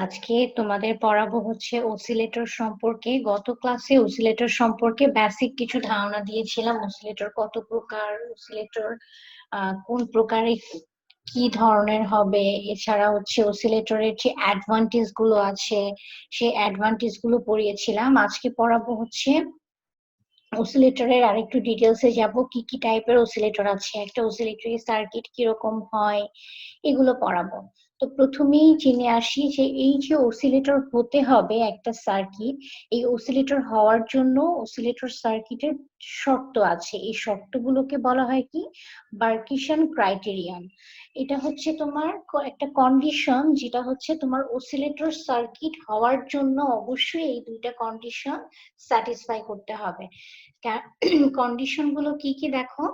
আজকে তোমাদের পড়াবো হচ্ছে অসিলেটর সম্পর্কে। গত ক্লাসে অসিলেটর সম্পর্কে বেসিক কিছু ধারণা দিয়েছিলাম। অসিলেটর কত প্রকার, অসিলেটর কোন প্রকারে কি ধরনের হবে, এছাড়া হচ্ছে অসিলেটরের যে অ্যাডভান্টেজ গুলো আছে সেই অ্যাডভান্টেজ গুলো পড়িয়েছিলাম। আজকে পড়াবো হচ্ছে অসিলেটরের আরেকটু ডিটেলসে যাব, কি কি টাইপের অসিলেটর আছে, একটা অসিলেটরি সার্কিট কিরকম হয়, এগুলো পড়াবো। তো প্রথমেই জেনে আসি যে এই যে অসিলেটর হতে হবে একটা সার্কিট, এই অসিলেটর হওয়ার জন্য অসিলেটর সার্কিটের শর্ত আছে। এই শর্তগুলোকে বলা হয় কি, বার্কিশন ক্রাইটেরিয়ান। এটা হচ্ছে তোমার একটা কন্ডিশন, যেটা হচ্ছে তোমার অসিলেটর সার্কিট হওয়ার জন্য অবশ্যই এই দুইটা কন্ডিশন স্যাটিসফাই করতে হবে। কন্ডিশন গুলো কি কি দেখো,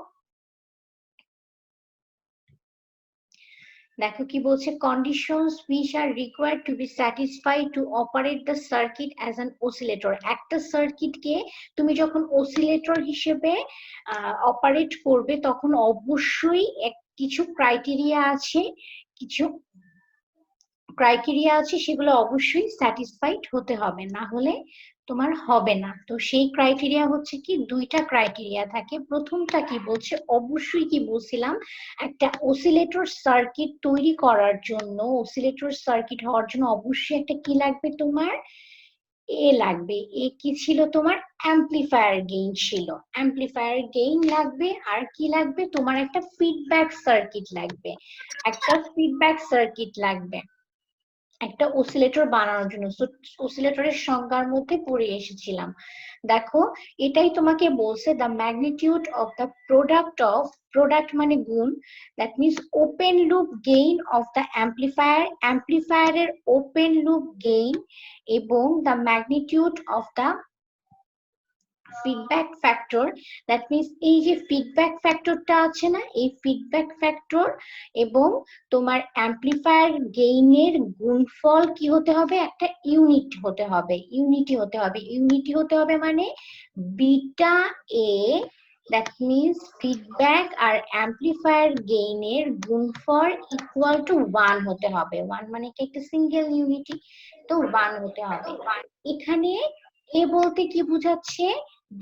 দেখো কি বলছে, conditions which are required to B satisfied two operate the circuit as an oscillator. একটা সার্কিটকে তুমি যখন অসিলেটর হিসেবে অপারেট করবে তখন অবশ্যই কিছু ক্রাইটেরিয়া আছে, কিছু ক্রাইটেরিয়া আছে, সেগুলো অবশ্যই স্যাটিসফাইড হতে হবে, না হলে তোমার হবে না। তো সেই ক্রাইটেরিয়া হচ্ছে কি, দুইটা ক্রাইটেরিয়া থাকে। প্রথমটা কি বলছে, অবশ্যই কি বলছিলাম, একটা অসিলেটর সার্কিট তৈরি করার জন্য, অসিলেটর সার্কিট হওয়ার জন্য অবশ্যই একটা কি লাগবে তোমার, এ লাগবে। এ কি ছিল তোমার, অ্যাম্পলিফায়ার গেইন ছিল, অ্যাম্পলিফায়ার গেইন লাগবে। আর কি লাগবে তোমার, একটা ফিডব্যাক সার্কিট লাগবে, একটা ফিডব্যাক সার্কিট লাগবে একটা অসিলেটর বানানোর জন্য। অসিলেটরের সংজ্ঞার মধ্যে পড়ে এসেছিলাম। দেখো, এটাই তোমাকে বলছে, the magnitude of the product of, product মানে গুণ, that means open loop gain of the amplifier, অ্যাম্পলিফায়ারের ওপেন লুপ গেইন, এবং the magnitude of the feedback factor. That means এই যে ফিডব্যাক ফ্যাক্টরটা আছে না, এই ফিডব্যাক ফ্যাক্টর এবং তোমার অ্যাম্পলিফায়ার গেইনের গুণফল কি হতে হবে, একটা ইউনিট হতে হবে, ইউনিটি হতে হবে। ইউনিটি হতে হবে মানে beta A, that means feedback আর অ্যাম্পলিফায়ার গেইনের গুণফল ইকুয়াল টু 1 হতে হবে। 1 মানে কি, একটা সিঙ্গেল ইউনিটি, তো 1 হতে হবে। এখানে এ বলতে কি বুঝাচ্ছে,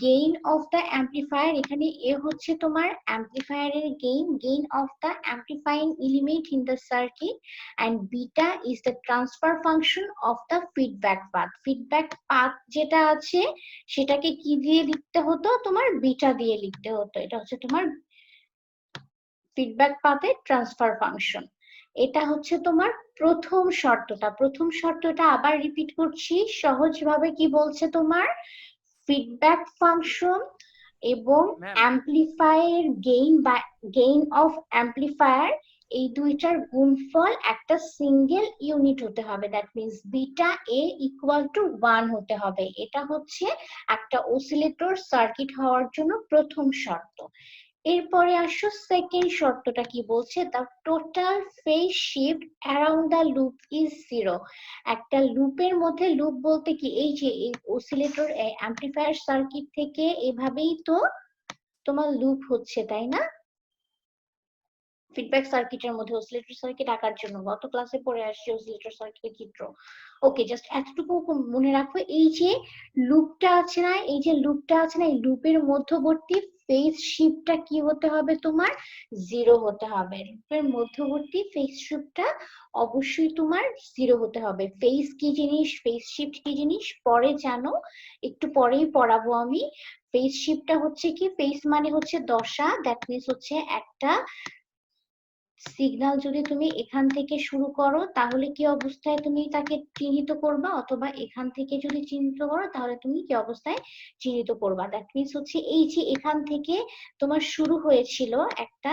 গেইন অফ দ্য অ্যাম্পলিফায়ার। এখানে এ হচ্ছে তোমার অ্যাম্পলিফায়ারের gain, gain of the amplifying element in the circuit, and beta is the transfer function of the feedback path. Feedback path যেটা আছে সেটাকে কি দিয়ে লিখতে হতো, তোমার বিটা দিয়ে লিখতে হতো। এটা হচ্ছে তোমার ফিডব্যাক পাথের ট্রান্সফার ফাংশন। এটা হচ্ছে তোমার প্রথম শর্তটা। প্রথম শর্তটা আবার রিপিট করছি সহজভাবে, কি বলছে তোমার, ফিডব্যাক ফাংশন এবং ম্যাম অ্যাম্পলিফায়ার গেইন বা গেইন অফ অ্যাম্পলিফায়ার, এই দুইটার গুণফল একটা সিঙ্গেল ইউনিট হতে হবে। That means beta A equal to 1 হতে হবে। এটা হচ্ছে একটা অসিলেটর সার্কিট হওয়ার জন্য প্রথম শর্ত। এরপরে আসো সেকেন্ড শর্তটা কি বলছে, the total phase shift around the loop is 0। একটা লুপের মধ্যে, লুপ বলতে কি, এই যে এই অসিলেটর অ্যাম্পলিফায়ার সার্কিট থেকে এভাবেই তো তোমার লুপ হচ্ছে, তাই না? ফিডব্যাক সার্কিটের মধ্যে অসিলেটর সার্কিট আঁকার জন্য গত ক্লাসে পড়ে আসছে অসিলেটর সার্কিটের চিত্র। ওকে, জাস্ট এতটুকু মনে রাখো, এই যে লুপটা আছে না, এই যে লুপটা আছে না, এই লুপের মধ্যবর্তী ফেজ শিফটটা কি হতে হবে তোমার, 0 হতে হবে। লুপের মধ্যবর্তী ফেজ শিফটটা অবশ্যই তোমার 0 হতে হবে। ফেজ কি জিনিস, ফেজ শিফট কি জিনিস পরে জানো, একটু পরেই পড়াবো আমি। ফেজ শিফটটা হচ্ছে কি, ফেজ মানে হচ্ছে দশা, দ্যাট মিনস হচ্ছে একটা সিগন্যাল যদি তুমি এখান থেকে শুরু করো তাহলে কি অবস্থায় তুমি তাকে চিহ্নিত করবা, অথবা এখান থেকে যদি চিহ্নিত করো তাহলে তুমি কি অবস্থায় চিহ্নিত করবা। দ্যাট মিনস হচ্ছে এই যে এখান থেকে তোমার শুরু হয়েছিল একটা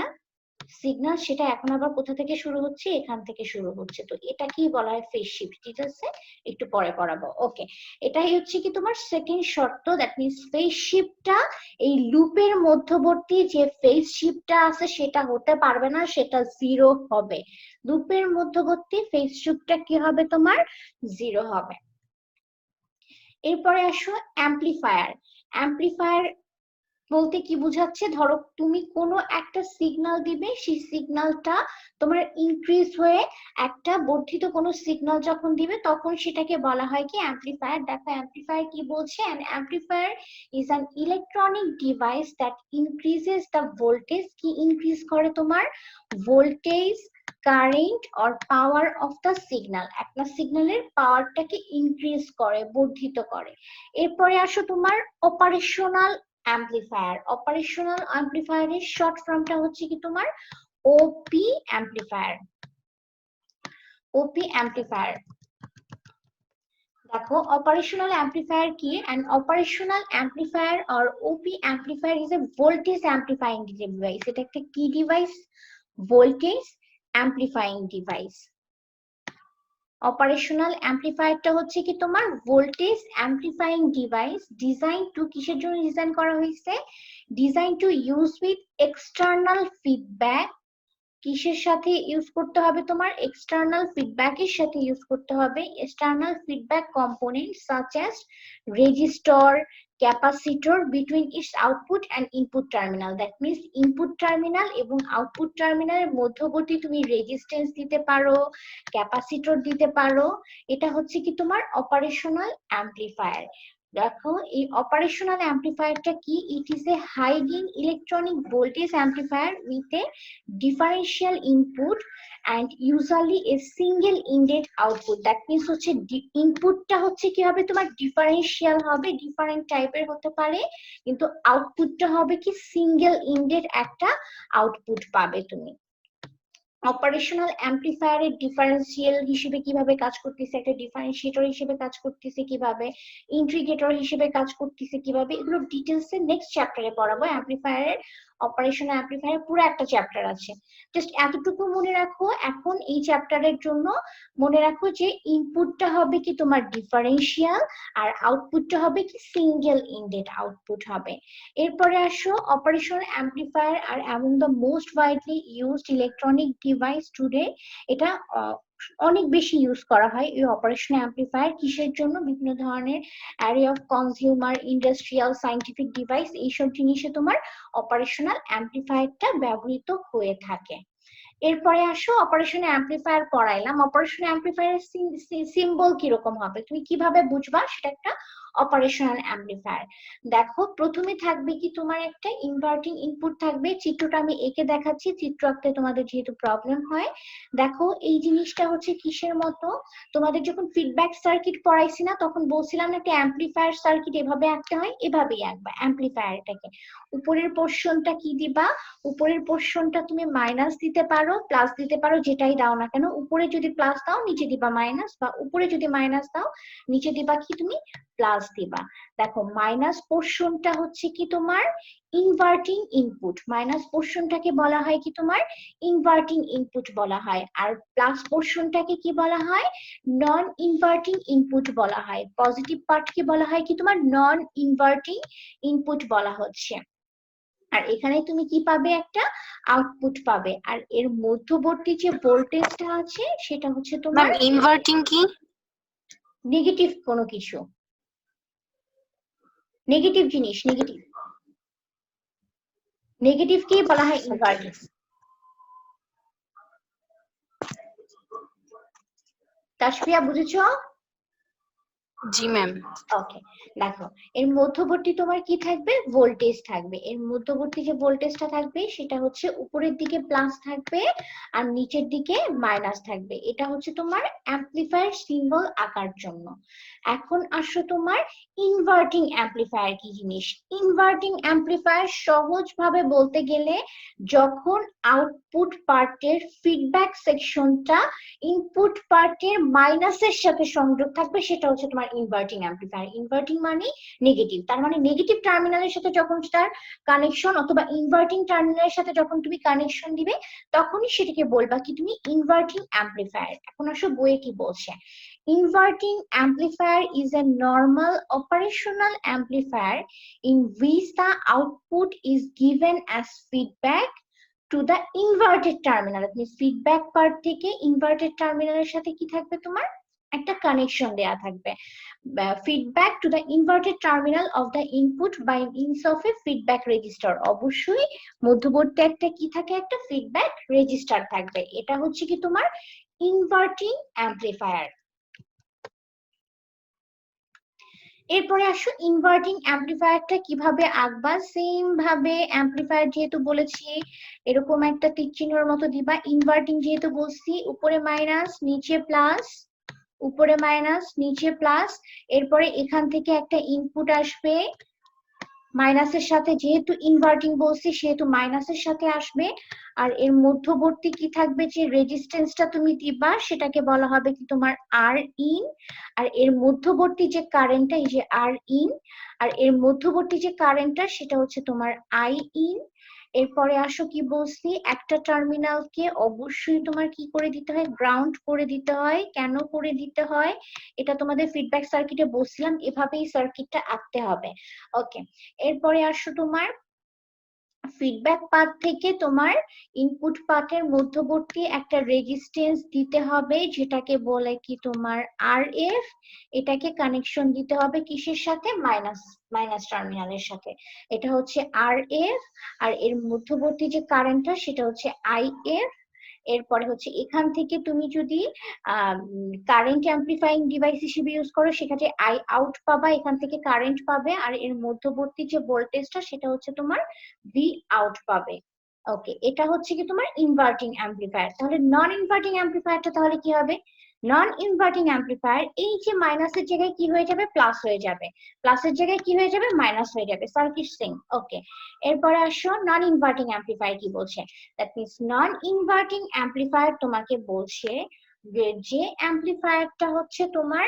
সিগন্যাল, সেটা এখন আবার কোথা থেকে শুরু হচ্ছে, এখান থেকে শুরু হচ্ছে। তো এটা কি বলা হয়, ফেজ শিফট। ঠিক আছে, একটু পরে পড়াবো। ওকে, এটাই হচ্ছে কি তোমার সেকেন্ড শর্ত। দ্যাট মিনস ফেজ শিফটটা এই লুপের মধ্যবর্তী যে ফেজ শিফটটা আছে সেটা হতে পারবে না, সেটা 0 হবে। লুপের মধ্যবর্তী ফেজ শিফটটা কি হবে তোমার, 0 হবে। এরপরে আসো অ্যাম্পলিফায়ার। অ্যাম্পলিফায়ার বলতে কি বোঝাচ্ছে, ধরো তুমি কোনো একটা সিগন্যাল দিবে, সেই সিগন্যালটা তোমার ইনক্রিজ হয়ে একটা বর্ধিত কোনো সিগন্যাল যখন দিবে তখন সেটাকে বলা হয় কি অ্যাম্পলিফায়ার। দেখো অ্যাম্পলিফায়ার কি বলছে, an amplifier is an electronic device that increases the voltage. কি ইনক্রিজ করে তোমার voltage, current or power of the signal, একটা সিগন্যালের পাওয়ারটাকে ইনক্রিজ করে, বর্ধিত করে। এরপরে আসো তোমার অপারেশনাল অ্যাম্পলিফায়ার। অপারেশনাল অ্যাম্পলিফায়ারের শর্ট ফর্মটা হচ্ছে কি তোমার ওপি অ্যাম্পলিফায়ার। ওপি অ্যাম্পলিফায়ার। দেখো অপারেশনাল অ্যাম্পলিফায়ার কি, an operational amplifier or OP amplifier is a voltage amplifying device। এটা একটা কি ডিভাইস, ভোল্টেজ অ্যাম্পলিফাইং ডিভাইস। অপারেশনাল অ্যাম্পলিফায়ারটা হচ্ছে কি তোমার ভোল্টেজ অ্যাম্পলিফাইং ডিভাইস, ডিজাইন টু, কিসের জন্য ডিজাইন করা হয়েছে, design to use with external feedback. কিসের সাথে ইউজ করতে হবে তোমার, এক্সটার্নাল ফিডব্যাকের সাথে ইউজ করতে হবে, external feedback component such as resistor, capacitor between it's output and input terminal. That means input terminal এবং আউটপুট টার্মিনালের মধ্যবর্তী তুমি রেজিস্ট্যান্স দিতে পারো, ক্যাপাসিটর দিতে পারো। এটা হচ্ছে কি তোমার অপারেশনাল অ্যাম্পলিফায়ার। দেখো এই অপারেশনাল অ্যাম্পলিফায়ারটা কি, it is a high gain electronic voltage amplifier with a differential input and usually a single ended output। That means হচ্ছে ইনপুটটা হচ্ছে কি হবে তোমার ডিফারেন্সিয়াল হবে, ডিফারেন্ট টাইপের হতে পারে, কিন্তু আউটপুটটা হবে কি সিঙ্গেল এন্ডেড একটা আউটপুট পাবে তুমি। অপারেশনাল অ্যাম্পলিফায়ারের ডিফারেন্সিয়াল হিসেবে কিভাবে কাজ করতেছে, একটা ডিফারেন্সিয়েটর হিসেবে কাজ করতেছে কিভাবে, ইন্টিগ্রেটর হিসেবে কাজ করতেছে কিভাবে, এগুলো ডিটেলসে নেক্সট চ্যাপ্টারে পড়াবো। অ্যাম্পলিফায়ারের, অপারেশনাল অ্যাম্পলিফায়ার পুরো একটা চ্যাপ্টার আছে। জাস্ট এতটুকু মনে রাখো এখন এই চ্যাপ্টারের জন্য, মনে রাখো যে ইনপুটটা হবে কি তোমার ডিফারেন্সিয়াল আর আউটপুটটা হবে কি সিঙ্গেল এন্ডেড আউটপুট হবে। এরপরে আসো operational amplifier R among the most widely used electronic device today. এটা অনেক বেশি ইউজ করা হয় এই অপারেশনাল অ্যাম্পলিফায়ার। কিসের জন্য, বিভিন্ন ধরনের array of consumer, industrial, scientific device, এইসব জিনিসে তোমার অপারেশনাল অ্যাম্পলিফায়ারটা ব্যবহৃত হয়ে থাকে। এরপরে আসো অপারেশনাল অ্যাম্পলিফায়ার পড়াইলাম, অপারেশনাল অ্যাম্পলিফায়ারের সিম্বল কিরকম হবে, তুমি কিভাবে বুঝবা সেটা একটা অপারেশনাল অ্যাম্পলিফায়ার। দেখো প্রথমে থাকবে কি তোমার একটা ইনভার্টিং ইনপুট থাকবে, চিত্রটা আমি এঁকে দেখাচ্ছি, চিত্র আঁকতে তোমাদের যেহেতু প্রবলেম হয়। দেখো এই জিনিসটা হচ্ছে কিসের মতো, তোমাদের যখন ফিডব্যাক সার্কিট পড়াইছি না তখন বলছিলাম একটা অ্যাম্পলিফায়ার সার্কিট এভাবে আঁকতে হয়, এভাবেই আঁকবা অ্যাম্পলিফায়ারটাকে। উপরের পোর্শনটা কি দিবা, উপরের পোর্শনটা তুমি মাইনাস দিতে পারো, প্লাস দিতে পারো, যেটাই দাও না কেন। উপরে যদি প্লাস দাও নিচে দিবা মাইনাস, বা উপরে যদি মাইনাস দাও নিচে দিবা কি তুমি প্লাস দিবা। দেখো মাইনাস পোর্শনটা হচ্ছে কি তোমার ইনভার্টিং ইনপুট, মাইনাস পোর্শনটাকে বলা হয় কি তোমার ইনভার্টিং ইনপুট বলা হয়, আর প্লাস পোর্শনটাকে কি বলা হয় নন ইনভার্টিং ইনপুট বলা হয়। পজিটিভ পার্টকে বলা হয় কি তোমার নন ইনভার্টিং ইনপুট বলা হচ্ছে। আর এখানে তুমি কি পাবে, একটা আউটপুট পাবে। আর এর মধ্যবর্তী যে ভোল্টেজটা আছে সেটা হচ্ছে তোমার ম্যাম ইনভার্টিং কি? নেগেটিভ কোনো কিছু, নেগেটিভ জিনিস, নেগেটিভ, নেগেটিভকেই বলা হয় ইনভার্টিং। তাসফিয়া বুঝেছো? জি ম্যাম। ওকে, দেখো এর মধ্যবর্তী তোমার কি থাকবে, ভোল্টেজ থাকবে। এর মধ্যবর্তী যে ভোল্টেজটা থাকবে সেটা হচ্ছে উপরের দিকে প্লাস থাকবে আর নিচের দিকে মাইনাস থাকবে। এটা হচ্ছে তোমার অ্যাম্পলিফায়ার সিম্বল আঁকার জন্য। এখন আসো তোমার ইনভার্টিং অ্যাম্পলিফায়ার কি জিনিস। ইনভার্টিং অ্যাম্পলিফায়ার সহজভাবে বলতে গেলে যখন আউটপুট পার্টের ফিডব্যাক সেকশনটা ইনপুট পার্টের মাইনাসের সাথে সংযোগ থাকবে সেটা হচ্ছে তোমার ইনভার্টিং অ্যাম্পলিফায়ার। ইনভার্টিং মানে নেগেটিভ, তার মানে নেগেটিভ টার্মিনালের সাথে যখন তার কানেকশন, অথবা ইনভার্টিং টার্মিনালের সাথে যখন তুমি কানেকশন দিবে তখনই সেটাকে বলবা কি তুমি ইনভার্টিং অ্যাম্পলিফায়ার। এখন আসো বইয়ে কি বলছে, inverting amplifier is a normal operational amplifier in which the output is given as feedback to the inverted terminal। আপনি ফিডব্যাক পার্ট থেকে ইনভার্টেড টার্মিনালের সাথে কি থাকবে তোমার একটা কানেকশন দেয়া থাকবে। Feedback to the inverted terminal of the input by means of a feedback resistor. অবশ্যই মধ্যবর্তী একটা কি থাকে, একটা ফিডব্যাক রেজিস্টার থাকবে। এটা হচ্ছে কি তোমার ইনভার্টিং অ্যাম্পলিফায়ার। এরপরে আসো ইনভার্টিং অ্যাম্পলিফায়ারটা কিভাবে আঁকবা। সেম ভাবে অ্যাম্পলিফায়ার যেহেতু বলেছি এরকম একটা তীর চিহ্নের মতো দিবা। ইনভার্টিং যেহেতু বলছি উপরে মাইনাস নিচে প্লাস, উপরে মাইনাস নিচে প্লাস। এরপরে এখান থেকে একটা ইনপুট আসবে মাইনাসের সাথে, যেহেতু ইনভার্টিং বলছি সেহেতু মাইনাসের সাথে আসবে। আর এর মধ্যবর্তী কি থাকবে, যে রেজিস্ট্যান্সটা তুমি দিবা সেটাকে বলা হবে কি তোমার আর ইন। আর এর মধ্যবর্তী যে কারেন্টটা, এই যে আর ইন, আর এর মধ্যবর্তী যে কারেন্টটা সেটা হচ্ছে তোমার আই ইন। এরপরে আসো কি বলছি, একটা টার্মিনালকে অবশ্যই তোমার কি করে দিতে হয়, গ্রাউন্ড করে দিতে হয়। কেন করে দিতে হয় এটা তোমাদের ফিডব্যাক সার্কিটে বলছিলাম, এভাবেই সার্কিটটা আঁকতে হবে। ওকে, এরপরে আসো তোমার ফিডব্যাক পাথ থেকে তোমার ইনপুট পাথের মধ্যবর্তী একটা রেজিস্ট্যান্স দিতে হবে, যেটাকে বলে কি তোমার আর এফ। এটাকে কানেকশন দিতে হবে কিসের সাথে, মাইনাস টার্মিনালের সাথে। এটা হচ্ছে আর এফ। আর এর মধ্যবর্তী যে কারেন্টটা সেটা হচ্ছে আই এফ। এরপরে হচ্ছে এখান থেকে তুমি যদি কারেন্ট অ্যাম্পলিফাইং ডিভাইস হিসেবে ইউজ করো সেক্ষেত্রে আই আউট পাবা, এখান থেকে কারেন্ট পাবে। আর এর মধ্যবর্তী যে ভোল্টেজটা সেটা হচ্ছে তোমার ভি আউট পাবে। ওকে, এটা হচ্ছে কি তোমার ইনভার্টিং অ্যাম্পলিফায়ার। তাহলে নন ইনভার্টিং অ্যাম্পলিফায়ারটা তাহলে কি হবে, নন ইনভার্টিং অ্যাম্পলিফায়ার এই যে মাইনাসের জায়গায় কি হয়ে যাবে, প্লাস হয়ে যাবে, প্লাসের জায়গায় কি হয়ে যাবে, মাইনাস হয়ে যাবে, সার্কিট সিং। ওকে, এরপরে আসো নন ইনভার্টিং অ্যাম্পলিফায়ার কি বলছে। That means non inverting amplifier তোমাকে বলছে যে অ্যাম্পলিফায়ারটা হচ্ছে তোমার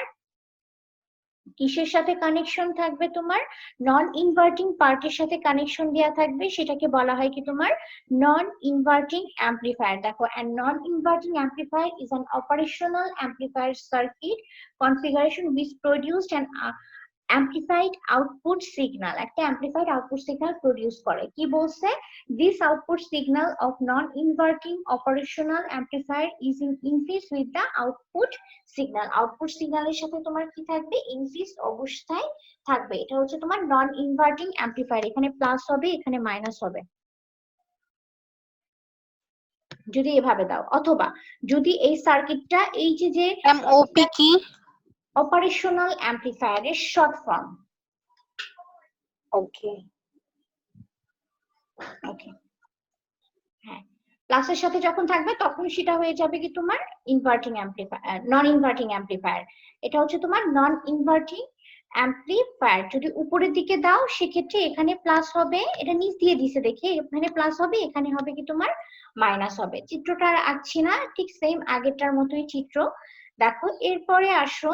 কিসের সাথে কানেকশন থাকবে, তোমার নন ইনভার্টিং পার্টের সাথে কানেকশন দেওয়া থাকবে, সেটাকে বলা হয় কি তোমার নন ইনভার্টিং অ্যাম্পলিফায়ার। দেখো, and non inverting amplifier is an operational amplifier circuit configuration which produced an amplified output signal, একটা amplified output signal প্রডিউস করে। কি বলছে, this output signal of non inverting operational amplifier is in increase with the output signal, output সিগন্যালের সাথে তোমার কি থাকবে, increase অবস্থায় থাকবে। এটা হচ্ছে তোমার নন ইনভার্টিং অ্যাম্পলিফায়ার। এখানে প্লাস হবে, এখানে মাইনাস হবে যদি এভাবে দাও। অথবা যদি এই সার্কিটটা এই যে ম্যাম ওপি কি? অপারেশনাল অ্যাম্পলিফায়ারের শর্ট ফর্ম। ওকে ওকে, হ্যাঁ, প্লাসের সাথে যখন থাকবে তখন সেটা হয়ে যাবে কি তোমার inverting amplifier, non inverting amplifier. এটা হচ্ছে তোমার নন ইনভার্টিং অ্যাম্পলিফায়ার। যদি উপরের দিকে দাও সেক্ষেত্রে এখানে প্লাস হবে, এটা নিচ দিয়ে দিছে দেখে, এখানে প্লাস হবে, এখানে হবে কি তোমার মাইনাস হবে। চিত্রটা আর আঁকছি না, ঠিক সেম আগেরটার মতোই চিত্র। দেখো, এরপরে আসো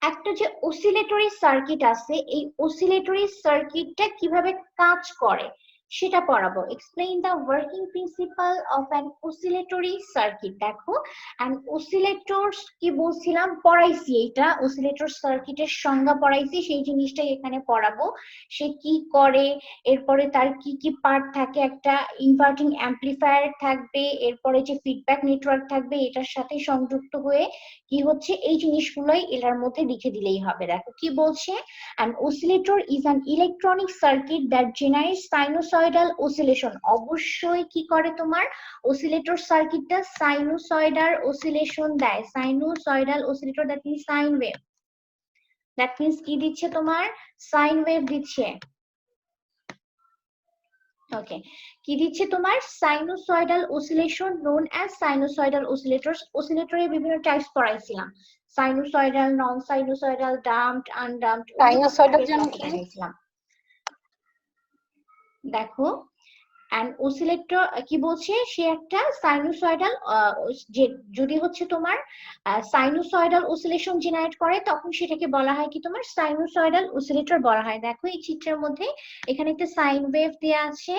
একটা যে অসিলেটরি সার্কিট আছে, এই অসিলেটরি সার্কিটটা কিভাবে কাজ করে সেটা পড়াবো। Explain the working principle of an oscillatory circuit. দেখো, অ্যান অসিলেটরস কি বলছিলাম, পড়াইছি, এইটা অসিলেটর সার্কিটের সংজ্ঞা পড়াইছি, সেই জিনিসটাই এখানে পড়াবো। সে কি করে, এরপরে তার কি কি পার্ট থাকে, একটা ইনভার্টিং অ্যাম্পলিফায়ার থাকবে, এরপরে যে ফিডব্যাক নেটওয়ার্ক থাকবে এটার সাথে সংযুক্ত হয়ে কি হচ্ছে, এই জিনিসগুলোই এটার মধ্যে লিখে দিলেই হবে। দেখো কি বলছে, an oscillator is an electronic circuit that generates sinusoidal oscillation। অবশ্যই কি করে তোমার অসিলেটর সার্কিটটা সাইনুসয়েডাল অসিলেশন দেয়, sinusoidal oscillator, that means sine wave. That means কি দিচ্ছে, তোমার সাইন ওয়েভ দিচ্ছে। ওকে, কি দিচ্ছে তোমার সাইনুসয়েডাল অসিলেশন, নোন অ্যাজ সাইনুসয়েডাল অসিলেটরস। অসিলেটরের বিভিন্ন টাইপস পড়াইছিলাম, সাইনুসয়েডাল, নন সাইনুসয়েডাল, ডাম্পড, আনডাম্পড, সাইনোসয়েডাল যেন কি? দেখাইছিলাম। দেখো, অ্যান্ড অসিলেটর কি বলছে, সে একটা সাইনুসয়েডাল, যে যদি হচ্ছে তোমার সাইনুসয়েডাল অসিলেশন জেনারেট করে তখন সেটাকে বলা হয় কি তোমার সাইনুসয়েডাল অসিলেটর বলা হয়। দেখো এই চিত্রের মধ্যে এখানে একটা সাইন ওয়েভ দেয়া আছে,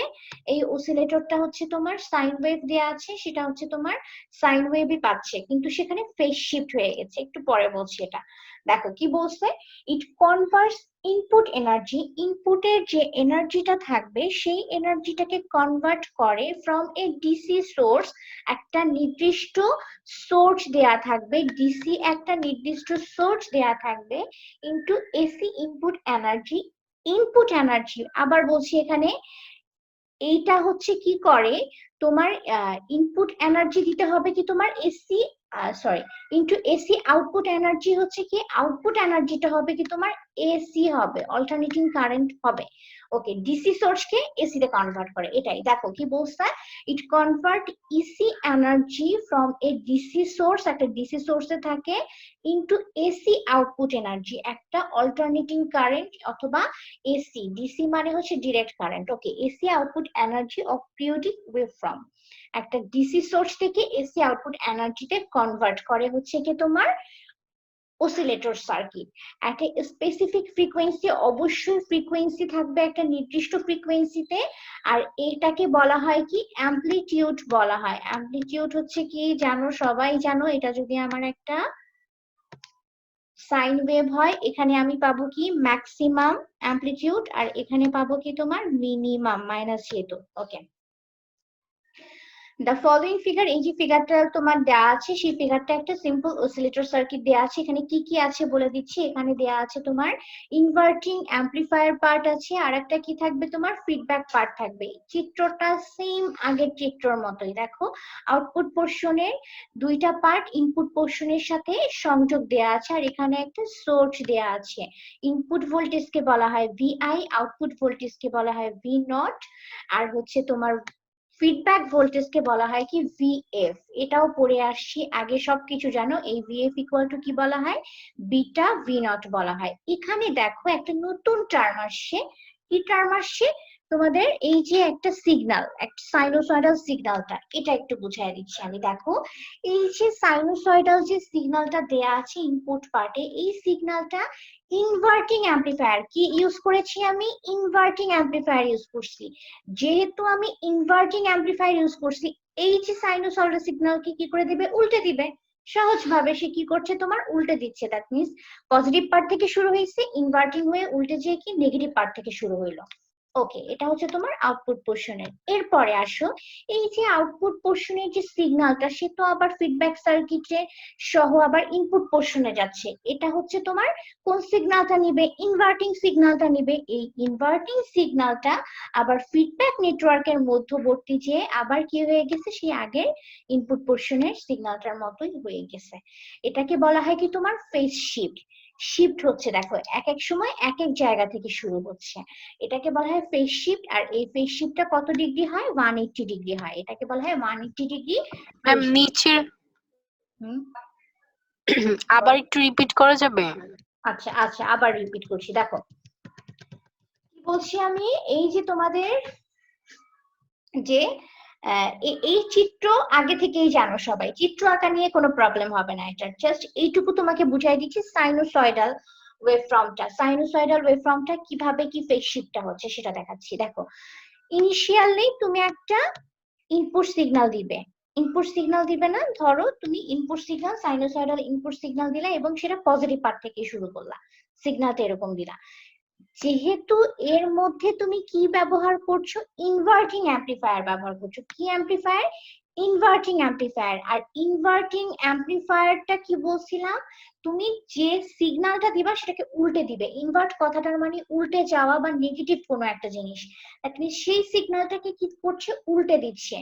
এই অসিলেটরটা হচ্ছে তোমার সাইন ওয়েভ দেয়া আছে, সেটা হচ্ছে তোমার সাইন ওয়েভই পাচ্ছে, কিন্তু সেখানে ফেজ শিফট হয়ে গেছে, একটু পরে বলছি এটা। দেখো কি বলছে, ইট কনভার্টস ইনপুট এনার্জি, ইনপুটের যে এনার্জিটা থাকবে সেই এনার্জিটাকে কনভার্ট করে ফ্রম এ ডিসি সোর্স, একটা নির্দিষ্ট সোর্স দেয়া থাকবে, ডিসি একটা নির্দিষ্ট সোর্স দেয়া থাকবে, into AC input energy. Input energy আবার বলছি এখানে, এইটা হচ্ছে কি করে, তোমার ইনপুট এনার্জি দিতে হবে কি তোমার AC, sorry, into AC output energy হচ্ছে কি, আউটপুট এনার্জিটা হবে কি তোমার এসি হবে, অল্টারনেটিং কারেন্ট হবে। ওকে, ডিসি সোর্স কে এসি তে কনভার্ট করে, এটাই দেখো কি বলছে, ইট কনভার্ট ইসি energy from a DC source, একটা ডিসি সোর্সে থাকে, ইনটু এসি আউটপুট এনার্জি, একটা অল্টারনেটিং কারেন্ট অথবা এসি, ডিসি মানে হচ্ছে direct current. Okay, AC output energy of periodic waveform, একটা ডিসি সোর্স থেকে এসি আউটপুট এনার্জিতে কনভার্ট করে হচ্ছে কি তোমার অসিলেটর সার্কিট। একটা স্পেসিফিক ফ্রিকোয়েন্সি, অবশ্যই ফ্রিকোয়েন্সি থাকবে একটা নির্দিষ্ট ফ্রিকোয়েন্সিতে, আর এটাকে বলা হয় কি অ্যামপ্লিটিউড বলা হয়। অ্যামপ্লিটিউড হচ্ছে কি জানো, সবাই জানো, এটা যদি আমার একটা সাইন ওয়েভ হয়, এখানে আমি পাবো কি ম্যাক্সিমাম অ্যামপ্লিটিউড, আর এখানে পাবো কি তোমার মিনিমাম মাইনাস যেহেতু। ওকে, দ্য ফলোইং ফিগার, এই যে ফিগারটা তোমার দেয়া আছে, সেই ফিগারটা একটা সিম্পল অসিলেটর সার্কিট দেয়া আছে। এখানে কি কি আছে বলে দিচ্ছি, এখানে দেয়া আছে তোমার ইনভার্টিং অ্যাম্পলিফায়ার পার্ট আছে, আর একটা কি থাকবে তোমার ফিডব্যাক পার্ট থাকবে। চিত্রটা সেম আগের চিত্রর মতোই, দেখো আউটপুট পোর্শনের দুইটা পার্ট ইনপুট পোর্শনের সাথে সংযোগ দেয়া আছে, আর এখানে একটা সোর্স দেয়া আছে। ইনপুট ভোল্টেজকে বলা হয় ভিআই, আউটপুট ভোল্টেজকে বলা হয় ভি নট, আর হচ্ছে তোমার ফিডব্যাক ভোল্টেজকে বলা হয় কি ভিএফ। এটাও পড়ে আসছি আগে, সবকিছু জানো। এই ভিএফ ইকুয়াল টু কি বলা হয়, বিটা ভি নট বলা হয়। এখানে দেখো একটা নতুন টার্ম আসছে, কি টার্ম আসছে তোমাদের, এই যে একটা সিগন্যাল, একটা সাইনোসয়েডাল সিগন্যালটা, এটা একটু বুঝাই দিচ্ছি আমি। দেখো এই যে সাইনোসয়েডাল যে সিগন্যালটা দেয়া আছে ইনপুট পার্টে, এই সিগন্যালটা ইনভার্টিং অ্যাম্পলিফায়ার কি ইউজ করেছি আমি, ইনভার্টিং অ্যাম্পলিফায়ার ইউজ করছি। যেহেতু আমি ইনভার্টিং অ্যাম্পলিফায়ার ইউজ করছি, এই যে সাইনোসয়েডাল সিগন্যালকে কি করে দিবে, উল্টে দিবে। সহজ ভাবে সে কি করছে তোমার উল্টে দিচ্ছে, দ্যাট মিন্স পজিটিভ পার্ট থেকে শুরু হয়েছে, ইনভার্টিং হয়ে উল্টে যেয়ে কি নেগেটিভ পার্ট থেকে শুরু হইলো। ওকে, এটা হচ্ছে তোমার আউটপুট পোর্শনের। এরপরে আসো, এই যে আউটপুট পোর্শনের যে সিগন্যালটা, সে তো আবার ফিডব্যাক সার্কিটে সহ আবার ইনপুট পোর্শনে যাচ্ছে। এটা হচ্ছে তোমার কোন সিগন্যালটা নিবে, ইনভার্টিং সিগন্যালটা নিবে। এই ইনভার্টিং সিগন্যালটা আবার ফিডব্যাক নেটওয়ার্কের মধ্যবর্তী যে আবার কি হয়ে গেছে, সেই আগের ইনপুট পোর্শনের সিগন্যালটার মতোই হয়ে গেছে। এটাকে বলা হয় কি তোমার ফেজ শিফট। শিফট হচ্ছে দেখো এক এক সময় এক এক জায়গা থেকে শুরু হচ্ছে, এটাকে বলা হয় ফেজ শিফট। আর এই ফেজ শিফটটা কত ডিগ্রি হয়, 180 ডিগ্রি হয়, এটাকে বলা হয় 180 ডিগ্রি ম্যাম ফেজ শিফট। নিচের হুম, আবার একটু রিপিট করা যাবে? আচ্ছা আচ্ছা, আবার রিপিট করছি, দেখো কি বলছি আমি। এই যে তোমাদের যে এই চিত্র আগে থেকেই জানো সবাই, চিত্র আঁকা নিয়ে কোনো প্রবলেম হবে না, এটা জাস্ট এইটুকু তোমাকে বুঝাই দিচ্ছি। সাইনোসয়েডাল ওয়েভফর্মটা, সাইনোসয়েডাল ওয়েভফর্মটা কিভাবে কি ফেজ শিফটটা হচ্ছে সেটা দেখাচ্ছি। দেখো ইনিশিয়ালি তুমি একটা ইনপুট সিগন্যাল দিবে, ইনপুট সিগন্যাল দিবে না, ধরো তুমি input signal, sinusoidal input signal দিলা এবং সেটা পজিটিভ পার্ট থেকে শুরু করলা, সিগন্যালটা এরকম দিলা। যেহেতু এর মধ্যে তুমি কি ব্যবহার করছো, ইনভার্টিং অ্যাম্পলিফায়ার ব্যবহার করছো। কি অ্যাম্পলিফায়ার, ইনভার্টিং অ্যাম্পলিফায়ার। আর ইনভার্টিং অ্যাম্পলিফায়ারটা কি বলছিলাম, তুমি যে সিগন্যালটা দিবা সেটাকে উল্টে দিবে। ইনভার্ট কথাটার মানে উল্টে যাওয়া বা নেগেটিভ কোনো একটা জিনিস, সেই সিগন্যালটাকে কি করছে, উল্টে দিচ্ছে।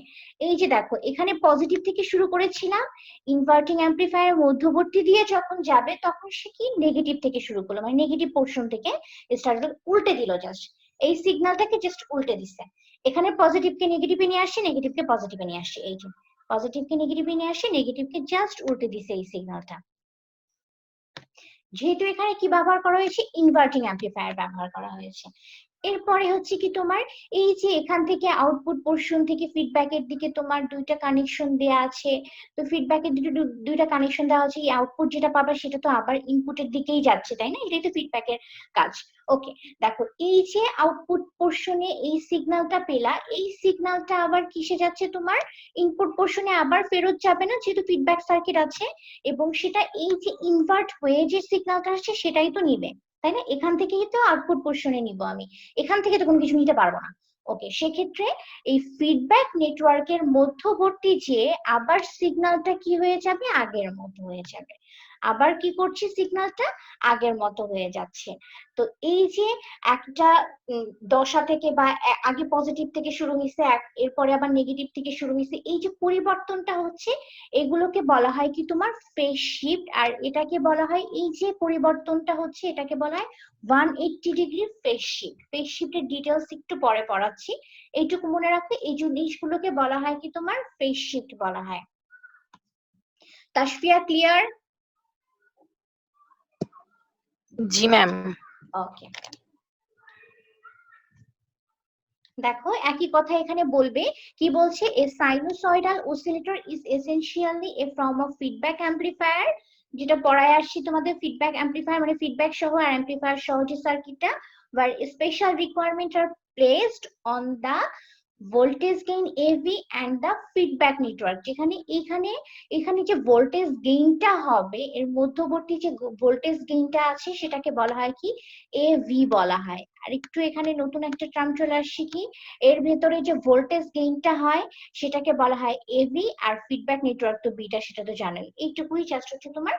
এই যে দেখো এখানে পজিটিভ থেকে শুরু করেছিলাম, ইনভার্টিং অ্যাম্পলিফায়ার মধ্যবর্তী দিয়ে যখন যাবে তখন সে কি নেগেটিভ থেকে শুরু করলো, মানে নেগেটিভ পোর্শন থেকে স্টার্ট উল্টে দিল, জাস্ট এই সিগন্যালটাকে জাস্ট উল্টে দিছে। এখানে পজিটিভকে নেগেটিভে নিয়ে আসছে, নেগেটিভকে পজিটিভে নিয়ে আসছে, এই যে পজিটিভকে নেগেটিভে নিয়ে আসছে, নেগেটিভকে জাস্ট উল্টে দিছে এই সিগন্যালটা। যেহেতু এখানে কি ব্যবহার করা হয়েছে, ইনভার্টিং অ্যাম্পলিফায়ার ব্যবহার করা হয়েছে। এরপরে হচ্ছে কি তোমার এই যে এখান থেকে আউটপুট পোর্শন থেকে ফিডব্যাকের দিকে তোমার দুইটা কানেকশন দেয়া আছে। তো ফিডব্যাকের দুইটা কানেকশন দেওয়া আছে, এই আউটপুট যেটা পাবা সেটা তো আবার ইনপুটের দিকেই যাচ্ছে, তাই না, এটাই তো ফিডব্যাকের কাজ। ওকে, দেখো এই যে আউটপুট পোর্শনে এই সিগন্যালটা পেলা, এই সিগন্যালটা আবার কিসে যাচ্ছে, তোমার ইনপুট পোর্শনে আবার ফেরত যাবে না, যেহেতু ফিডব্যাক সার্কিট আছে, এবং সেটা এই যে ইনভার্ট হয়ে যে সিগন্যালটা আসছে সেটাই তো নিবে। তাই না? এখান থেকেই তো আউটপুট পোর্শনে নিব আমি, এখান থেকে তো কোনো কিছু নিতে পারবো না। ওকে, সেক্ষেত্রে এই ফিডব্যাক নেটওয়ার্কের মধ্যবর্তী যে আবার সিগন্যালটা কি হয়ে যাবে, আগের মতো হয়ে যাবে। আবার কি করছি, সিগন্যালটা আগের মতো হয়ে যাচ্ছে। তো এই যে একটা দশা থেকে বা আগে পজিটিভ থেকে শুরু হয়েছে, এরপরে আবার নেগেটিভ থেকে শুরু হয়েছে, এই যে পরিবর্তনটা হচ্ছে, এগুলোকে বলা হয় কি তোমার ফেজ শিফট। আর এটাকে বলা হয়, এই যে পরিবর্তনটা হচ্ছে এটাকে বলা হয় 180 ডিগ্রি ফেজ শিফট। ফেজ শিফটের ডিটেলস একটু পরে পড়াচ্ছি, এইটুকু মনে রাখবে, এই জিনিসগুলোকে বলা হয় কি তোমার ফেজ শিফট বলা হয়। তাসফিয়া ক্লিয়ার? জি ম্যাম। ওকে, দেখো একই কথা এখানে বলবে, কি বলছে, a sinusoidal oscillator is essentially a form of feedback amplifier. যেটা পড়ায় আসছি তোমাদের, ফিডব্যাক অ্যাম্পলিফায়ার মানে ফিডব্যাক সহ আর অ্যাম্পলিফায়ার সহ যে সার্কিটটা, where special requirements are placed on the voltage gain AV and the feedback network। যেখানে এখানে যে ভোল্টেজ গেইনটা হবে, এর মধ্যবর্তী যে ভোল্টেজ গেইনটা আছে সেটাকে বলা হয় কি, এভি বলা হয়। আর একটু এখানে নতুন একটা টার্ম চলে আসছে কি, এর ভেতরে যে ভোল্টেজ গেইনটা হয় সেটাকে বলা হয় এভি, আর ফিডব্যাক নেটওয়ার্ক তো বিটা, সেটা তো জানোই। এইটুকুই জাস্ট হচ্ছে তোমার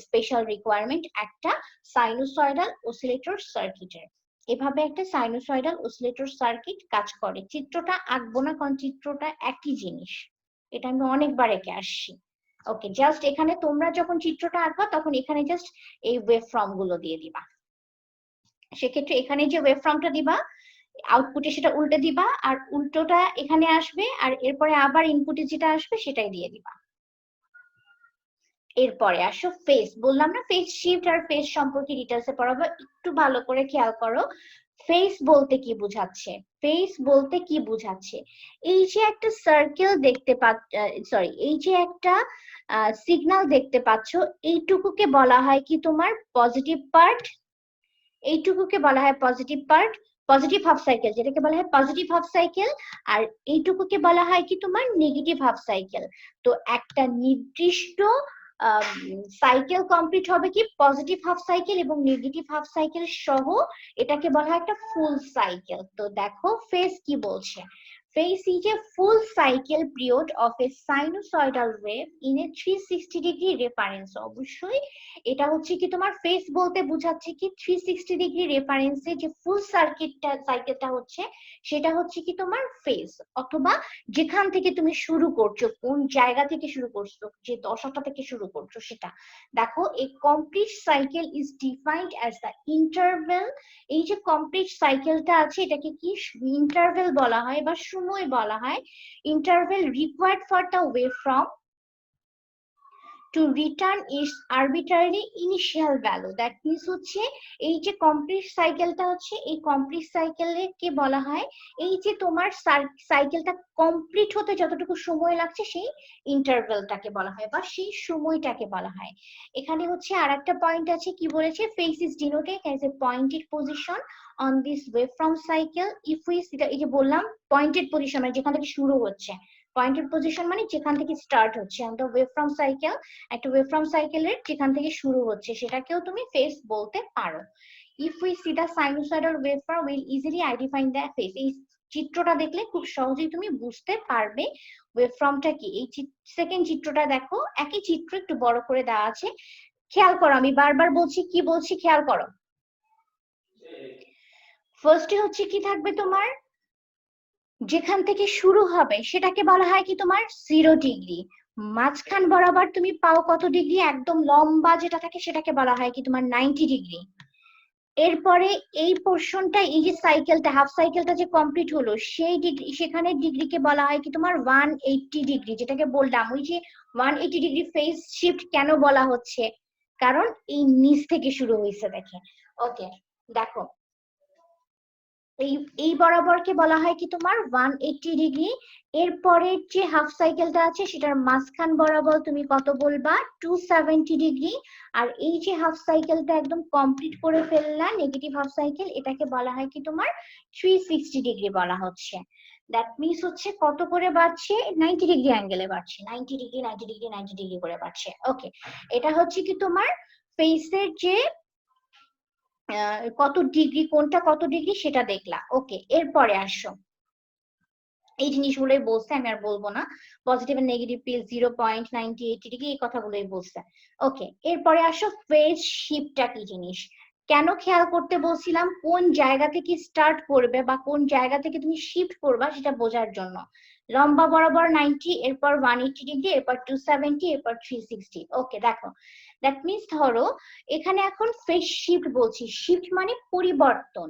স্পেশাল রিকোয়ারমেন্ট একটা সাইনোসয়েডাল অসিলেটর সার্কিটের। এভাবে একটা সাইনোসয়েডাল অসিলেটর সার্কিট কাজ করে। চিত্রটা আঁকবো না, কারণ চিত্রটা একই জিনিস, এটা আমি অনেকবার এঁকে আসছি। ওকে, জাস্ট এখানে তোমরা যখন চিত্রটা আঁকবা তখন এখানে জাস্ট এই ওয়েভ ফর্ম গুলো দিয়ে দিবা। সেক্ষেত্রে এখানে যে ওয়েভ ফর্মটা দিবা, আউটপুটে সেটা উল্টে দিবা, আর উল্টোটা এখানে আসবে, আর এরপরে আবার ইনপুটে যেটা আসবে সেটাই দিয়ে দিবা। এরপরে আসো ফেজ, বললাম না ফেজ শিফট আর ফেজ সম্পর্কে ডিটেলসে পড়াবো, একটু ভালো করে খেয়াল করো। ফেজ বলতে কি বোঝাচ্ছে, ফেজ বলতে কি বোঝাচ্ছে, এই যে একটা সার্কেল দেখতে সরি, এই যে একটা সিগন্যাল দেখতে পাচ্ছ, এইটুকুকে বলা হয় কি তোমার পজিটিভ পার্ট, এইটুকুকে বলা হয় positive part, positive half cycle, যেটাকে বলা হয় পজিটিভ হাফ সাইকেল। আর এইটুকুকে বলা হয় কি তোমার নেগেটিভ হাফ সাইকেল। তো একটা নির্দিষ্ট সাইকেল কমপ্লিট হবে কি পজিটিভ হাফ সাইকেল এবং নেগেটিভ হাফ সাইকেল সহ, এটাকে বলা হয় একটা ফুল সাইকেল। তো দেখো ফেজ কি বলছে, phase is a full cycle period of a sinusoidal wave in a 360 degree reference। অবশ্যই এটা হচ্ছে কি তোমার ফেজ বলতে বোঝাচ্ছে কি 360 ডিগ্রি রেফারেন্সে যে ফুল সাইকেলটা হচ্ছে, সেটা হচ্ছে কি তোমার ফেজ। অথবা যেখান থেকে তুমি শুরু করছো, কোন জায়গা থেকে শুরু করছো, যে দশাটা থেকে শুরু করছো সেটা। দেখো এই complete cycle is defined as the interval. এই যে কমপ্লিট সাইকেলটা আছে এটাকে কি ইন্টারভেল বলা হয় বা সময় বলা হয়। Interval required for the waveform to return its arbitrary initial value। That means হচ্ছে এই যে কমপ্লিট সাইকেলটা হচ্ছে, এই কমপ্লিট সাইকেলকে বলা হয়, এই যে তোমার সাইকেলটা কমপ্লিট হতে যতটুকু সময় লাগছে সেই ইন্টারভেলটাকে বলা হয় বা সেই সময়টাকে বলা হয়। এখানে হচ্ছে আর একটা পয়েন্ট আছে, কি বলেছে, phase is denoted as a pointed position on this waveform cycle if we, এই যে বললাম পয়েন্টেড পজিশন মানে যেখান থেকে শুরু হচ্ছে, পয়েন্টেড পজিশন মানে যেখান থেকে স্টার্ট হচ্ছে, আমরা ওয়েভফর্ম সাইকেল, একটা ওয়েভফর্ম সাইকেলের যেখান থেকে শুরু হচ্ছে সেটাকেও তুমি ফেজ বলতে পারো। If we see the sinusoidal waveform will easily identify the phase. এই চিত্রটা দেখলে খুব সহজেই তুমি বুঝতে পারবে ওয়েভফর্মটা কি। এই সেকেন্ড চিত্রটা দেখো, একই চিত্র একটু বড় করে দেওয়া আছে, খেয়াল করো আমি বারবার বলছি কি বলছি, খেয়াল করো। ফার্স্টে হচ্ছে কি থাকবে তোমার, যেখান থেকে শুরু হবে সেটাকে বলা হয় কি তোমার 0 ডিগ্রি। মাঝখান বরাবর তুমি পাও কত ডিগ্রি, একদম লম্বা যেটা থাকে সেটাকে বলা হয় কি তোমার 90 ডিগ্রি। এরপরে এই পোর্শনটা, এই যে সাইকেলটা হাফ সাইকেলটা যে কমপ্লিট হলো, সেই ডিগ্রি, সেখানে ডিগ্রিকে বলা হয় কি তোমার 180 ডিগ্রি। যেটাকে বললাম ওই যে 180 ডিগ্রি ফেজ শিফট কেন বলা হচ্ছে, কারণ এই নিচ থেকে শুরু হয়েছে দেখে। ওকে, দেখো এই এই বরাবরকে বলা হয় কি তোমার 180 ডিগ্রি। এরপরে যে হাফ সাইকেলটা আছে সেটার মাঝখান বরাবর তুমি কত বলবা, 270 ডিগ্রি। আর এই যে হাফ সাইকেলটা একদম কমপ্লিট করে ফেললা নেগেটিভ হাফ সাইকেল, এটাকে বলা হয় কি তোমার 360 ডিগ্রি বলা হচ্ছে। দ্যাট মিনস হচ্ছে কত করে বাড়ছে, 90 ডিগ্রি অ্যাঙ্গেলে বাড়ছে, 90 ডিগ্রি 90 ডিগ্রি 90 ডিগ্রি করে বাড়ছে। ওকে, এটা হচ্ছে কি তোমার ফেসের যে কত ডিগ্রি, কোনটা কত ডিগ্রি সেটা দেখলা। ওকে, এরপরে আসো, এই জিনিসগুলোই বলছে, আমি আর বলবো না। Positive and negative peel 0.98 degree, এই কথাগুলোই বলছে। ওকে, এরপরে আসো ফেজ শিফটটা কি জিনিস, কেন খেয়াল করতে বলছিলাম, কোন জায়গা থেকে স্টার্ট করবে বা কোন জায়গা থেকে তুমি শিফট করবা সেটা বোঝার জন্য। লম্বা বরাবর 90, এরপর 180 ডিগ্রি, এরপর 270, এরপর 360। ওকে, দেখো দ্যাট মিনস ধরো এখানে এখন ফেজ শিফট বলছি, শিফট মানে পরিবর্তন।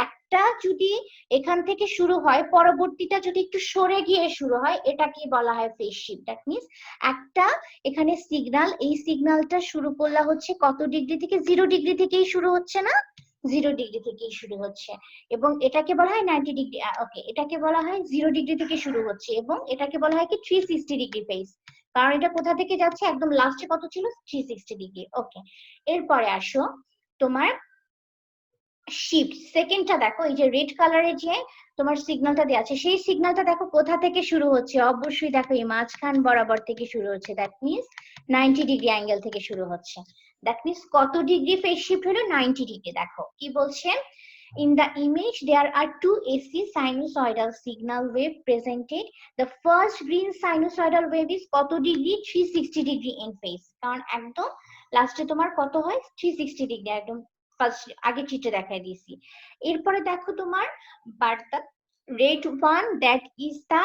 একটা যদি এখান থেকে শুরু হয়, পরবর্তীটা যদি একটু সরে গিয়ে শুরু হয়, এটাকে বলা হয় ফেজ শিফট। দ্যাট মিনস একটা এখানে সিগন্যাল, এই সিগন্যালটা শুরু করলা হচ্ছে কত ডিগ্রি থেকে, 0 ডিগ্রি থেকেই শুরু হচ্ছে না, 0 ডিগ্রি থেকেই শুরু হচ্ছে, এবং এটাকে বলা হয় 90 ডিগ্রি। ওকে, এটাকে বলা হয় 0 ডিগ্রি থেকে শুরু হচ্ছে, এবং এটাকে বলা হয় কি 360 ডিগ্রি ফেজ, কারণ এটা কোথা থেকে যাচ্ছে, একদম লাস্টে কত ছিল, 360 ডিগ্রি। ওকে, এরপরে আসো তোমার শিফট সেকেন্ডটা দেখো, এই যে রেড কালারে যে তোমার সিগন্যালটা দেওয়া আছে, সেই সিগন্যালটা দেখো কোথা থেকে শুরু হচ্ছে, অবশ্যই দেখো এই মাঝখান বরাবর থেকে শুরু হচ্ছে, দ্যাট মিনস 90 ডিগ্রি অ্যাঙ্গেল থেকে শুরু হচ্ছে। দ্যাট মিনস কত ডিগ্রি ফেজ শিফট হলো, 90 ডিগ্রি। দেখো কি বলছে, in the image there are two AC sinusoidal signal wave presented. The first green sinusoidal wave is কত ডিগ্রি, 360 ডিগ্রি in phase, কারণ একদম লাস্টে তোমার কত হয়, 360 ডিগ্রি, একদম ফার্স্ট আগে চিত্রে দেখাই দিয়েছি। এরপরে দেখো তোমার বার্তা red one, that is the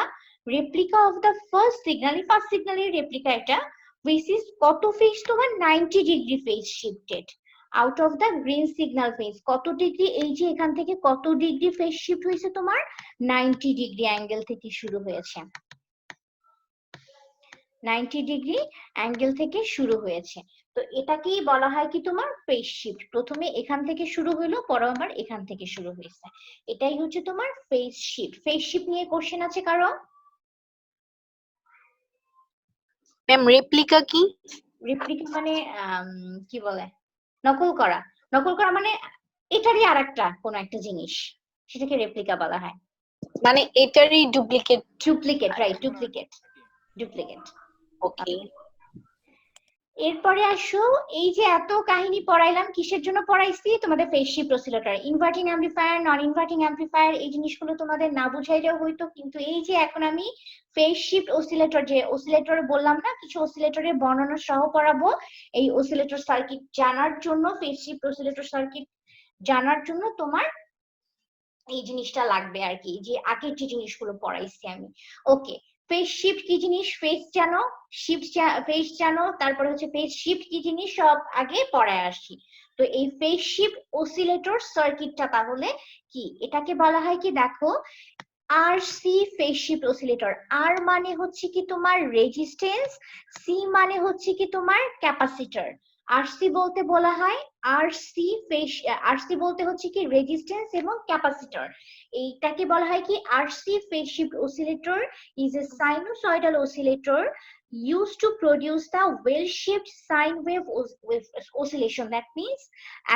replica of the first signal, first সিগন্যালের রেপ্লিকা এটা, which is কত ফেজ তোমার, 90 degree phase shifted out of the green signal phase. কত ডিগ্রি, এই যে এখান থেকে কত ডিগ্রি ফেজ শিফট হয়েছে তোমার, 90 ডিগ্রি অ্যাঙ্গেল থেকে শুরু হয়েছে, 90 ডিগ্রি অ্যাঙ্গেল থেকে শুরু হয়েছে। তো এটাকেই বলা হয় কি তোমার ফেজ শিফট, প্রথমে এখান থেকে শুরু হলো, পরে আবার এখান থেকে শুরু হয়েছে, এটাই হচ্ছে তোমার ফেজ শিফট। ফেজ শিফট নিয়ে কোশ্চেন আছে কারো? ম্যাম রেপ্লিকা কি? রেপ্লিকা মানে কি বলে, নকল করা। নকল করা মানে এটারই আরেকটা কোন একটা জিনিস, সেটাকে রেপ্লিকা বলা হয়। মানে এটারই duplicate. Duplicate, right, duplicate, duplicate. Okay, এরপরে আসো, এই যে এত কাহিনী পড়াইলাম, কিসের জন্য পড়াইছি, তোমাদের phase shift oscillator, inverting amplifier, non inverting amplifier, এই জিনিসগুলো তোমাদের না বুঝাইলেও হইতো, কিন্তু এই যে এখন আমি ফেজ শিফট অসিলেটর, যে অসিলেটর বললাম না, কিছু অসিলেটরের বর্ণনা সহ পড়াবো, এই অসিলেটর সার্কিট জানার জন্য, ফেজ শিফট অসিলেটর সার্কিট জানার জন্য তোমার এই জিনিসটা লাগবে আর কি, যে আগের যে জিনিসগুলো পড়াইছি আমি। ওকে, ফেজ শিফট কি জিনিস, ফেজ জানো, শিফট ফেজ জানো, তারপরে হচ্ছে ফেজ শিফট কি জিনিস, সব আগে পড়ায় আসি। তো এই ফেজ শিফট অসিলেটর সার্কিটটা তাহলে কি, এটাকে বলা হয় কি, দেখো আরসি ফেজ শিফট অসিলেটর। আর মানে হচ্ছে কি তোমার রেজিস্ট্যান্স, সি মানে হচ্ছে কি তোমার ক্যাপাসিটর। আরসি বলতে বলা হয়, আরসি ফেজ, আরসি বলতে হচ্ছে কি রেজিস্ট্যান্স এবং ক্যাপাসিটর, এইটাকে বলা হয় কি RC phase shift oscillator is a sinusoidal oscillator used to produce the well-shaped sine wave oscillation. That means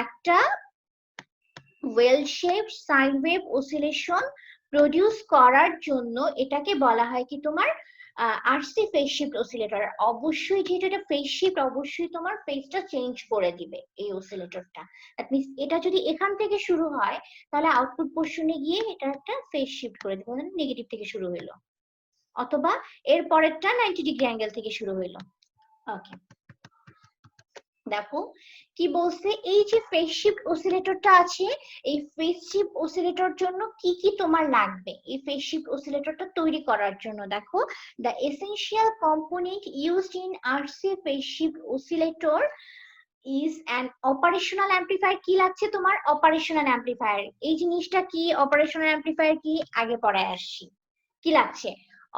একটা well-shaped sine wave oscillation produce করার জন্য এটাকে বলা হয় কি তোমার আরসি ফেজ শিফট অসিলেটর। অবশ্যই যেহেতু এটা ফেজ শিফট, অবশ্যই তোমার ফেজটা চেঞ্জ করে দিবে এই অসিলেটরটা। দ্যাট মিন্স এটা যদি এখান থেকে শুরু হয়, তাহলে আউটপুট পোর্শনে গিয়ে এটা একটা ফেজ শিফট করে দিবে, মানে নেগেটিভ থেকে শুরু হইলো, অথবা এর পরেরটা 90 ডিগ্রি অ্যাঙ্গেল থেকে শুরু হইলো। ওকে, দেখো কি বলছে, এই যে ফেজ শিফট অসিলেটরটা আছে, এই ফেজ শিফট অসিলেটর জন্য কি কি তোমার লাগবে এই ফেজ শিফট অসিলেটরটা তৈরি করার জন্য। দেখো, the essential component used in RC phase shift oscillator is an operational amplifier। কি লাগছে তোমার, অপারেশনাল অ্যাম্পলিফায়ার। এই জিনিসটা কি, অপারেশনাল অ্যাম্পলিফায়ার কি, আগে পড়ায় আসছি। কি লাগছে,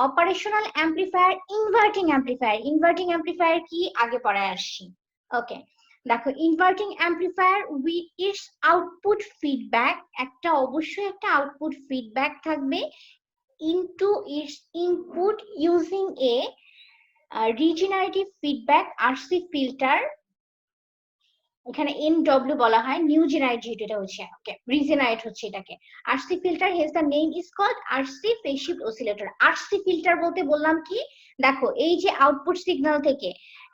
operational amplifier, inverting amplifier. Inverting amplifier কি, আগে পড়ায় আসছি। ওকে, দেখো inverting amplifier with its output feedback, একটা অবশ্যই একটা আউটপুট ফিডব্যাক থাকবে into it's input using a regenerative feedback RC filter. এখানে NW বলা হয়, নিউ জেনারেট, এটা হচ্ছে ওকে, রিজেনারেট হচ্ছে এটাকে। RC filter has the name is called RC phase shift oscillator. RC filter বলতে বললাম কি, দেখো এই যে আউটপুট সিগন্যাল থেকে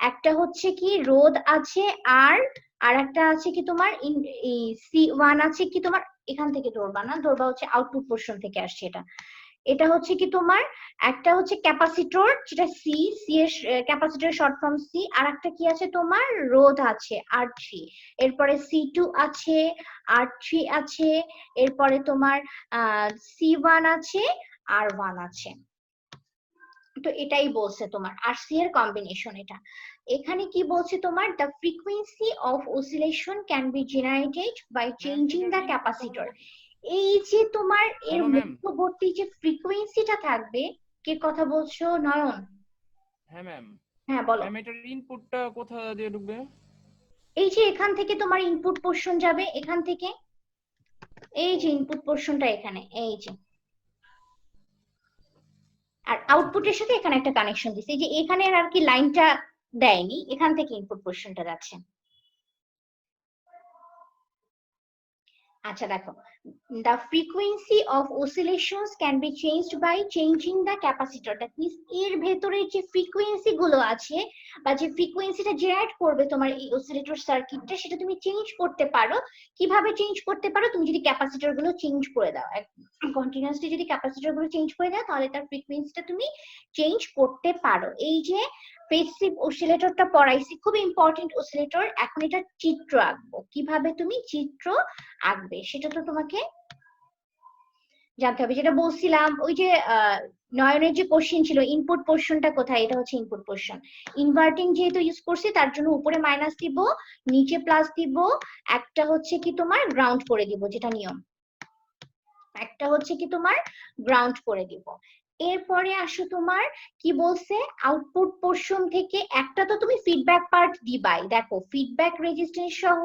একটা হচ্ছে কি রোধ আছে আর, আর একটা আছে কি তোমার C1 আছে কি তোমার, এখান থেকে ধরবা না, ধরবা হচ্ছে আউটপুট পোর্শন থেকে আসছে এটা। এটা হচ্ছে কি তোমার একটা হচ্ছে ক্যাপাসিটর, যেটা সি, সি এর ক্যাপাসিটর শর্ট ফর্ম সি। আর একটা কি আছে তোমার, রোধ আছে R3। এরপরে C2 আছে, R3 আছে, এরপরে তোমার C1 আছে, R1 আছে। তো এটাই বলছে তোমার RC এর কম্বিনেশন এটা। এখানে কি বলছে তোমার, the frequency of oscillation can be generated by changing the capacitor. এই যে তোমার এর হ্যালো ম্যাম। মধ্যবর্তী যে ফ্রিকোয়েন্সিটা থাকবে, কে কথা বলছো নয়ন? হ্যাঁ ম্যাম। হ্যাঁ বলো। ম্যাম এটার ইনপুটটা কোথা দিয়ে ঢুকবে? এই যে এখান থেকে তোমার ইনপুট পোর্শন যাবে, এখান থেকে এই যে ইনপুট পোর্শনটা এখানে, এই যে, আর আউটপুটের সাথে এখানে একটা কানেকশন দিছে, এই যে এখানে আর কি লাইনটা দেয়নি, এখান থেকে ইনপুট পোর্শনটা যাচ্ছে। আচ্ছা দেখো, the frequency of oscillations can be changed by changing the capacitor. that means এর ভেতরে যে ফ্রিকোয়েন্সি গুলো আছে বা যে ফ্রিকোয়েন্সিটা জেনারেট করবে তোমার এই অসিলেটর সার্কিটটা, সেটা তুমি চেঞ্জ করতে পারো। কিভাবে চেঞ্জ করতে পারো, তুমি যদি ক্যাপাসিটর গুলো চেঞ্জ করে দাও, কন্টিনিউয়াসলি যদি ক্যাপাসিটর গুলো চেঞ্জ করে দাও, তাহলে তার ফ্রিকোয়েন্সিটা তুমি চেঞ্জ করতে পারো। এই যে ফেজ অসিলেটরটা পড়াইছি, খুব ইম্পর্টেন্ট অসিলেটর। এখন এটা চিত্র আঁকবো, কিভাবে তুমি চিত্র আঁকবে সেটা তো তোমাকে জানতে হবে। যেটা বলছিলাম ওই যে নয়নের যে কোশ্চেন ছিল, ইনপুট পোর্শনটা কোথায়, এটা হচ্ছে ইনপুট পোর্শন। ইনভার্টিং যেহেতু ইউজ করছি, তার জন্য উপরে মাইনাস দিব, নিচে প্লাস দিব, একটা হচ্ছে কি তোমার গ্রাউন্ড করে দিব, যেটা নিয়ম, একটা হচ্ছে কি তোমার গ্রাউন্ড করে দিব। এরপরে আসো তোমার কি বলছে, আউটপুট পোর্শন থেকে একটা তো তুমি ফিডব্যাক পার্ট দিবাই, দেখো ফিডব্যাক রেজিস্ট্যান্স সহ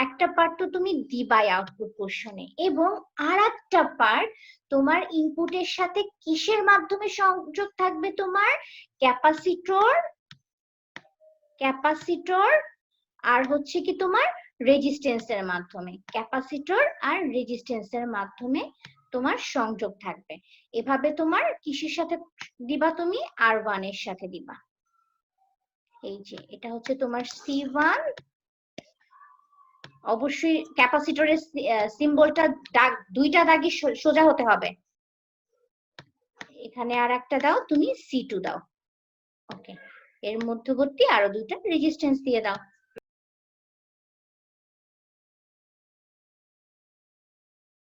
একটা পার্ট তো তুমি দিবাই আউটপুট পোর্শনে, এবং আর একটা পার্ট তোমার ইনপুটের সাথে কিসের মাধ্যমে সংযোগ থাকবে, তোমার ক্যাপাসিটর, ক্যাপাসিটর আর হচ্ছে কি তোমার রেজিস্ট্যান্সের মাধ্যমে, ক্যাপাসিটর আর রেজিস্ট্যান্সের মাধ্যমে তোমার সংযোগ থাকবে। এভাবে তোমার কিসের সাথে দিবা, তুমি R1 এর সাথে দিবা। এই যে এটা হচ্ছে তোমার C1, অবশ্যই ক্যাপাসিটরের সিম্বলটা দাগ, দুইটা দাগই সোজা হতে হবে। এখানে আর একটা দাও তুমি C2 দাও, ওকে। এর মধ্যবর্তী আরো দুইটা রেজিস্ট্যান্স দিয়ে দাও।